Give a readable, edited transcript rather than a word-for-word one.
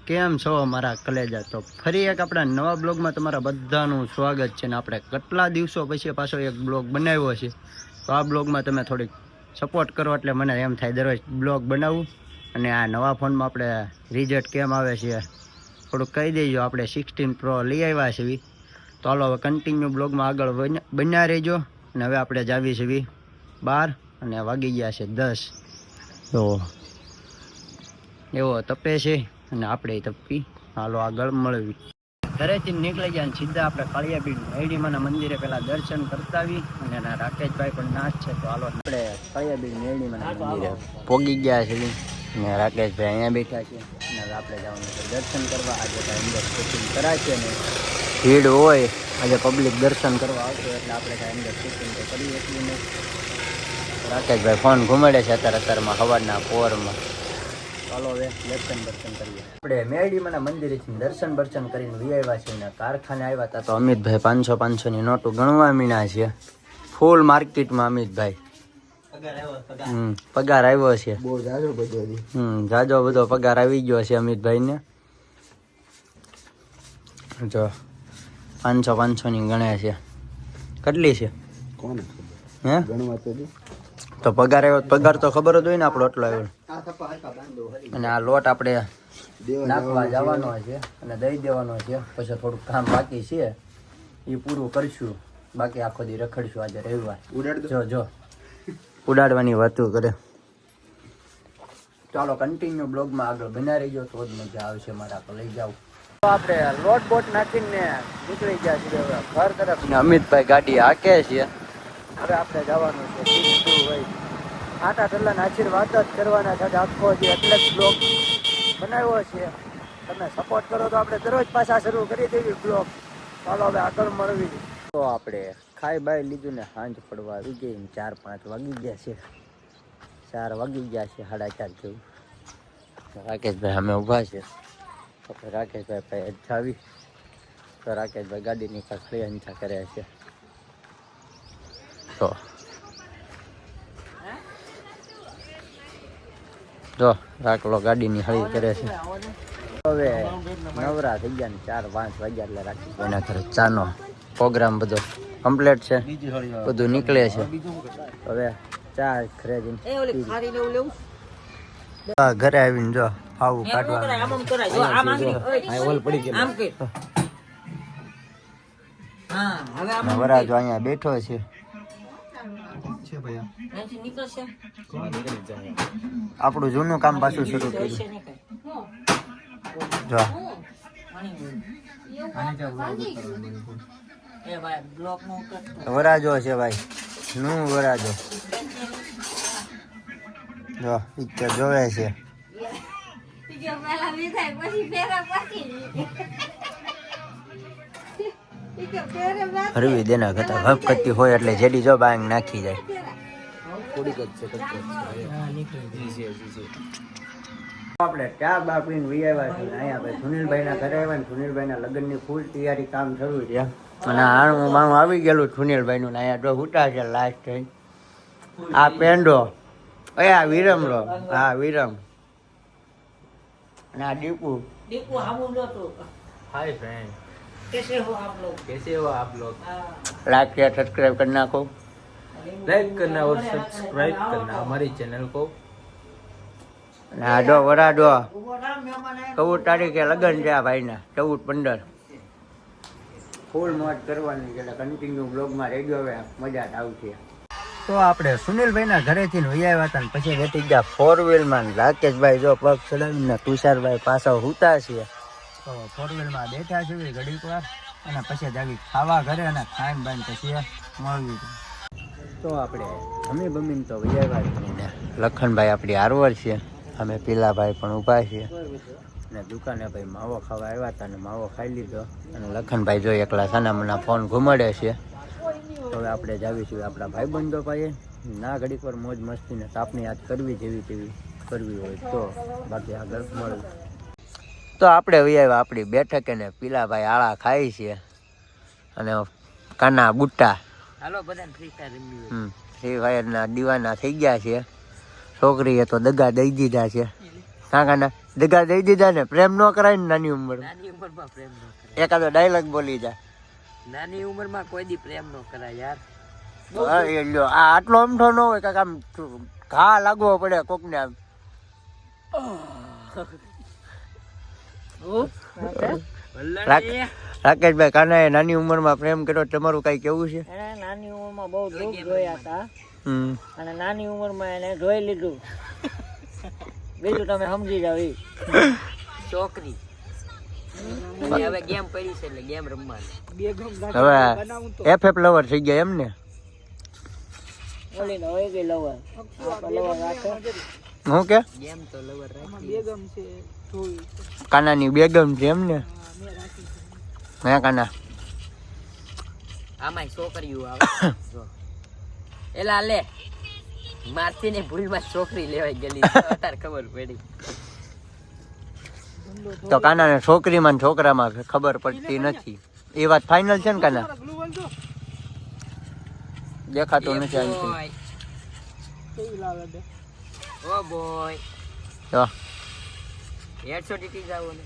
કેમ છો મારા કલેજા? તો ફરી એક આપણા નવા બ્લોગમાં તમારા બધાનું સ્વાગત છે. ને આપણે કેટલા દિવસો પછી પાછો એક બ્લોગ બનાવ્યો છે. તો આ બ્લોગમાં તમે થોડીક સપોર્ટ કરો એટલે મને એમ થાય દરરોજ બ્લોગ બનાવવું. અને આ નવા ફોનમાં આપણે રિઝલ્ટ કેમ આવે છે થોડુંક કહી દેજો. આપણે 16 Pro લઈ આવ્યા છીએ. તો હાલો હવે કન્ટિન્યુ બ્લોગમાં આગળ બન્યા રહેજો. અને હવે આપણે જાવી છીએ 12 અને વાગી ગયા છે 10. તો એવો તપે છે અને આપણે તપી. હાલો આગળ મળવી. ઘરેથી નીકળી ગયા સીધા આપણે કાળિયાબીડ મેરડીમાના મંદિરે પેલા દર્શન કરતા આવી. અને એના રાકેશભાઈ પણ નાચ છે. તો હાલો આપણે કાળિયાબીડ મેરડીમાના મંદિરે પોગી ગયા છે. અને રાકેશભાઈ અહીંયા બેઠા છે. અને હવે આપણે જવાનું છે દર્શન કરવા. આજે કાંઈ અંદર શૂટિંગ કરાશે ને ભીડ હોય, આજે પબ્લિક દર્શન કરવા આવશે એટલે આપણે કાંઈ અંદર શૂટિંગ તો કરી એટલું નહીં. રાકેશભાઈ ફોન ઘુમાડે છે અત્યારમાં સવારના પોરમાં. ચાલો હવે દર્શન કરીએ. આપણે મેરડીમાના મંદિરેથી દર્શન કરીને આવ્યા છીએ. ને કારખાને આવ્યા હતા તો અમિતભાઈ 500 ની નોટો ગણવા મીના છે ફૂલ માર્કેટમાં. અમિતભાઈ પગાર આવ્યો છે. જાજો બધો પગાર આવી ગયો છે અમિતભાઈ ને. જો 500 ની ગણે છે. કેટલી છે કોને હે ગણવા તો પગાર આવ્યો. પગાર તો ખબર જ હોય ને આપણો એટલો આવ્યો. અને આ લોટ આપણે નાખવા જવાનો છે અને દઈ દેવાનો છે. પછી થોડુંક કામ બાકી છે એ પૂરું કરશું. બાકી આખો દી રખડશું. આજે રવિવાર જો ઉડાડવાની વાતો કરે. ચાલો કન્ટિન્યુ બ્લોગમાં આગળ બન્યા રહીજો તો જ મજા આવશે. મારા તો લઈ જાવ. આપણે લોટ બોટ નાખીને નીકળી ગયા છીએ ઘર તરફ. અમિતભાઈ ગાડી હાકે છે. હવે આપણે જવાનું છે આટા ટલ્લાના આશીર્વાદ જ કરવાના છે. આખો જે એટલે જ બ્લોગ બનાવ્યો છે. તમે સપોર્ટ કરો તો આપણે દરરોજ પાછા શરૂ કરી દેવી બ્લોગ. ચાલો હવે આગળ મળવી. તો આપણે ખાઈ બાઈ લીધું ને સાંજ પડવા આવી ગઈ. 4-5 વાગી ગયા છે. 4 વાગી ગયા છે, 4:30 જેવું. રાકેશભાઈ અમે ઊભા છે. આપણે રાકેશભાઈ પાસે જાવી તો રાકેશભાઈ ગાડીની કાંઈ અંચા કરે છે. તો જો રાખલો ગાડીની હળી કરે છે. હવે નવરા થઈ ગયા ને 4-5 વાગ્યા એટલે રાખી એના ઘરે ચાનો પ્રોગ્રામ બધો કમ્પ્લીટ છે. બધું નીકળે છે. હવે ચા ઘરે જઈને ઘરે આવીને જો આવું કાઢવા વરાજો અહીંયા બેઠો છે. આપણું જૂનું કામ પાછું શરૂ કર્યું. જો વરાજો છે ભાઈ નું વરાજો. જો પિક્ચર જોવે છે. હરવી દેના કરતા હપ કરતી હોય એટલે જેડી જો બાંગ નાખી જાય. આપણે ચા બા પીને વી આવ્યા છે. અહીંયા ભાઈ સુનિલભાઈ ના ઘરે આવ્યા ને સુનિલભાઈ ના લગ્ન ની ફૂલ તૈયારી કામ શરૂ છે. અને આણું બાણું આવી ગયેલું સુનિલભાઈ નું. અહીંયા જો હુટા છે લાસ્ટ ટાઈમ. આ પેંડો આ વિરમ રો. હા વિરમ. અને આ દીપુ હાય ફ્રેન્ડ कैसे हो आप लोग लाइक शेयर सब्सक्राइब करना को लाइक करना और सब्सक्राइब करना हमारी चैनल को. નાડો વરાડો 14 તારીખે લગ્ન છે આ ભાઈના. 14-15 ફૂલ મોજ કરવાની છે. કન્ટિન્યુ બ્લોગમાં રહેજો. હવે મજા જ આવશે. તો આપણે સુનિલભાઈના ઘરેથી વૈયા હતા ને પછી બેઠી ગયા 4 વ્હીલમાં. રાકેશભાઈ જો પગ ચડાવીને તુષારભાઈ પાછા હુતા છે. તો 4 વ્હીલમાં બેઠા છે ઘડીક વાર અને પછી જાવી ખાવા ઘરે અને ખાઈને બાઈને પછી મળવી. તો આપણે બમીને તો વૈયા લખનભાઈ આપણી આરવર છે. અમે પીલાભાઈ પણ ઊભા છીએ. અને દુકાને ભાઈ માવો ખાવા આવ્યા હતા અને માવો ખાઈ લીધો. અને લખનભાઈ જો એકલા સાનામના ફોન ઘુમાડે છે. તો હવે આપણે જાવીશું આપણા ભાઈબંધો પાસે. ના ઘડીક વાર મોજ મસ્તીને તાપની યાદ કરવી જેવી તેવી કરવી હોય તો. બાકી આગળ મળવું. તો આપણે આવ્યા આપણી બેઠકે ને પીલાભાઈ આળા ખાઈ છે અને કાના બુટ્ટા હાલો બધાને ફ્રી ફાયરના દીવાના થઈ ગયા છે. છોકરીએ તો દગા દઈ દીધા છે. કાકાના દગા દઈ દીધા ને પ્રેમ ન કરાય ને નાની ઉંમર નાની ઉંમરમાં પ્રેમ ન કરાય. એકાદો ડાયલોગ બોલી જા નાની ઉંમરમાં કોઈ દી પ્રેમ ન કરાય યાર. હા, એ લ્યો આ આટલો અમઠો ન હોય કાંક આમ ઘા લાગવો પડે કોકને આમ વલ્લાણી રાકેશભાઈ કાનાએ નાની ઉંમરમાં પ્રેમ કર્યો તમારું કઈ કેવું છે એને નાની ઉંમરમાં બહુ દુઃખ જોયા હતા હમ અને નાની ઉંમરમાં એને જોઈ લીધું. બીજું તમે સમજી જાવ ઈ. છોકરી અને હવે ગેમ પડી છે એટલે ગેમ રમવાની. હવે એફએફ લવર થઈ ગયા એમ ને ઓલીને હોય ગઈ લવર લવર રાખે. હું કે ગેમ તો લવર રાખી. કાનાની બેગમ છે એમ ને હે કાના આમાંય છોકરીઓ આવે જો. એલા લે મારથી ને ભૂલમાં છોકરી લેવાઈ ગયેલી અત્યારે ખબર પડી. તો કાનાને છોકરીમાં ને છોકરામાં ખબર પડતી નથી એ વાત ફાઇનલ છે ને કાના દેખાતું નથી આનથી. ઓ બોય તો હેડશોટ ઈટી જાવ ને